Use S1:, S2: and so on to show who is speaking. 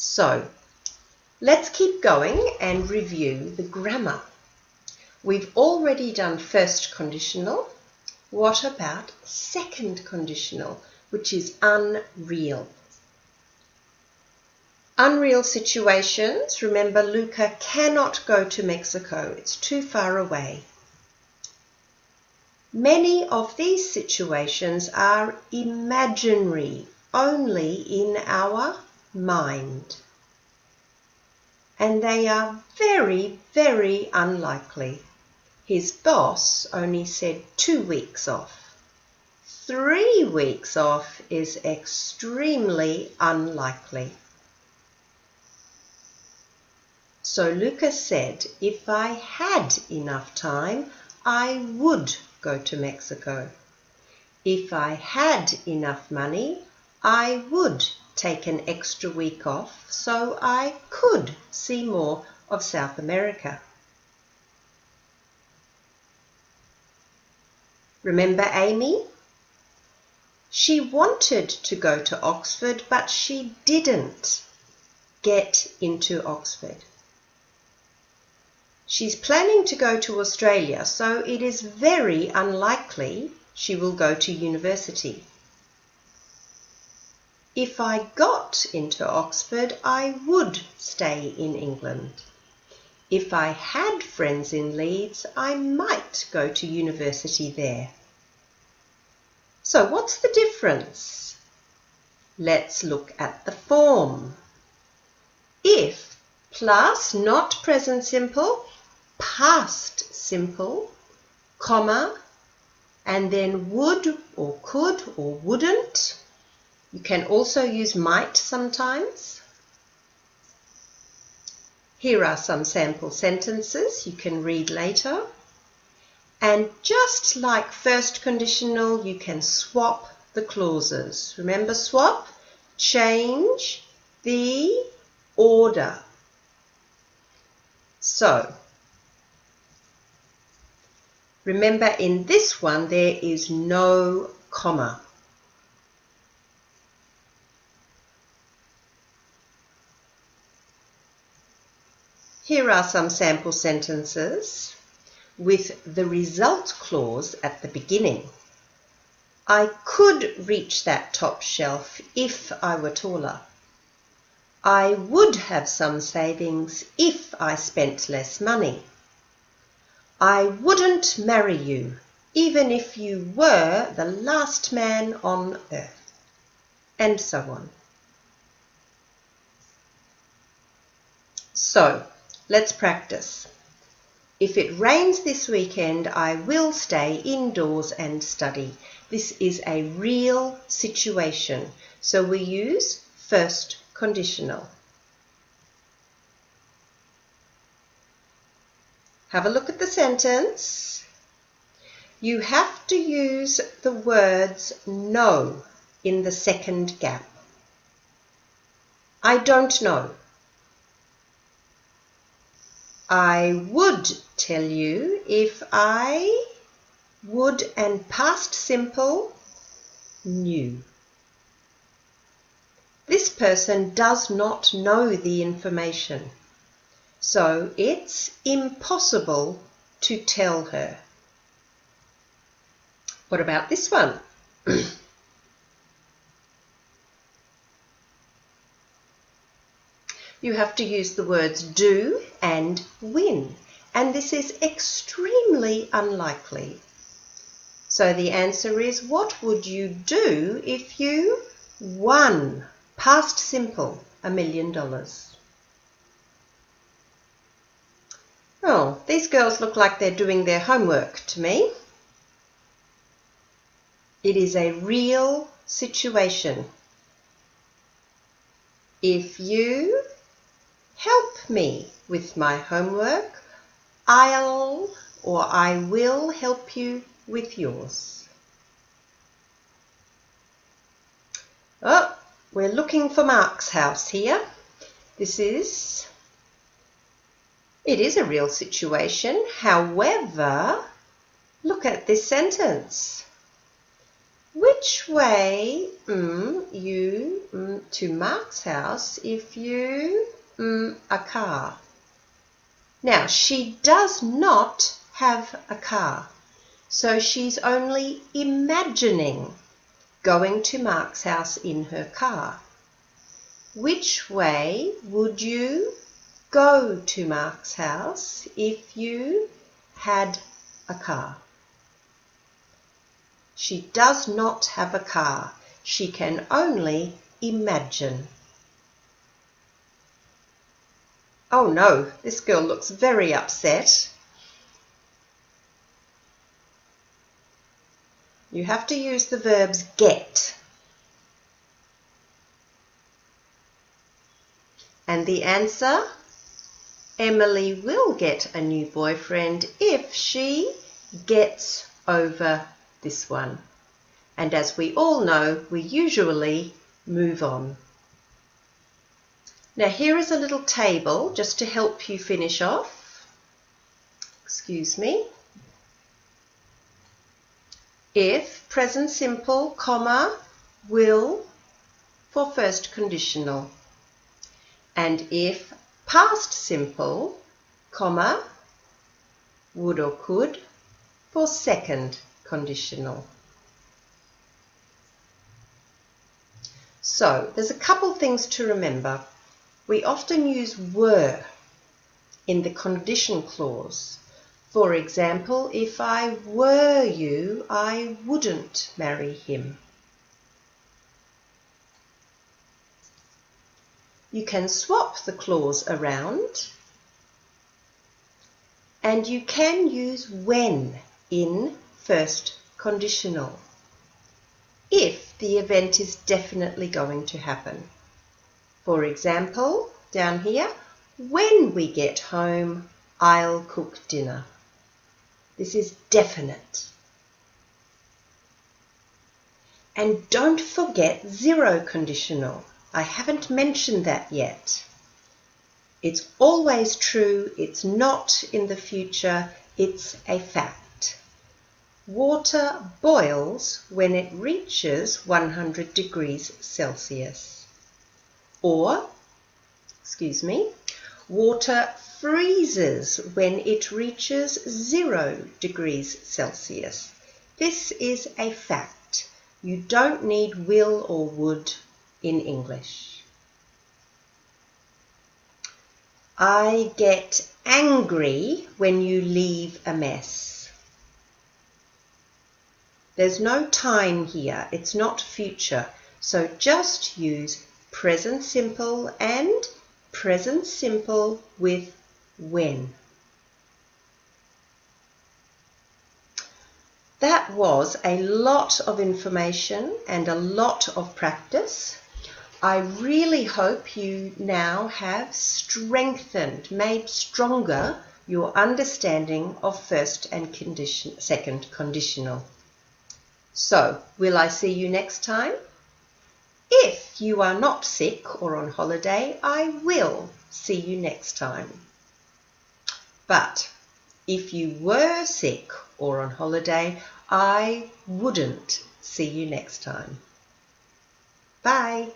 S1: So, let's keep going and review the grammar. We've already done first conditional. What about second conditional, which is unreal? Unreal situations. Remember, Luca cannot go to Mexico. It's too far away. Many of these situations are imaginary, only in our mind. And they are very, very unlikely. His boss only said 2 weeks off. 3 weeks off is extremely unlikely. So Lucas said, if I had enough time, I would go to Mexico. If I had enough money, I would take an extra week off so I could see more of South America. Remember Amy? She wanted to go to Oxford, but she didn't get into Oxford. She's planning to go to Australia, so it is very unlikely she will go to university. If I got into Oxford, I would stay in England. If I had friends in Leeds, I might go to university there. So what's the difference? Let's look at the form. If plus not present simple, past simple, comma, and then would or could or wouldn't. You can also use might sometimes. Here are some sample sentences you can read later. And just like first conditional, you can swap the clauses. Remember swap? Change the order. So, remember in this one there is no comma. Here are some sample sentences with the result clause at the beginning. I could reach that top shelf if I were taller. I would have some savings if I spent less money. I wouldn't marry you, even if you were the last man on earth, and so on. So, let's practice. If it rains this weekend, I will stay indoors and study. This is a real situation, so we use first conditional. Have a look at the sentence. You have to use the words know in the second gap. I don't know. I would tell you if I would, and past simple, knew. This person does not know the information, so it's impossible to tell her. What about this one? You have to use the words do and win, and this is extremely unlikely. So the answer is, what would you do if you won, past simple, $1 million? Oh, these girls look like they're doing their homework to me. It is a real situation. If you help me with my homework, I'll or I will help you with yours. Oh, we're looking for Mark's house here. It is a real situation. However, look at this sentence. Which way you to Mark's house if you a car? Now, she does not have a car, so she's only imagining going to Mark's house in her car. Which way would you go to Mark's house if you had a car? She does not have a car. She can only imagine. Oh no, this girl looks very upset. You have to use the verbs get. And the answer, Emily will get a new boyfriend if she gets over this one. And as we all know, we usually move on. Now here is a little table just to help you finish off. Excuse me. If present simple, comma, will for first conditional. And if past simple, comma, would or could for second conditional. So there's a couple things to remember. We often use were in the condition clause. For example, if I were you, I wouldn't marry him. You can swap the clause around, and you can use when in first conditional if the event is definitely going to happen. For example, down here, when we get home, I'll cook dinner. This is definite. And don't forget zero conditional. I haven't mentioned that yet. It's always true, it's not in the future, it's a fact. Water boils when it reaches 100 degrees Celsius. Or, water freezes when it reaches 0 degrees Celsius. This is a fact. You don't need will or would in English. I get angry when you leave a mess. There's no time here, it's not future, so just use present simple and present simple with when. That was a lot of information and a lot of practice. I really hope you now have strengthened, made stronger your understanding of first and second conditional. So, will I see you next time? If you are not sick or on holiday, I will see you next time. But if you were sick or on holiday, I wouldn't see you next time. Bye.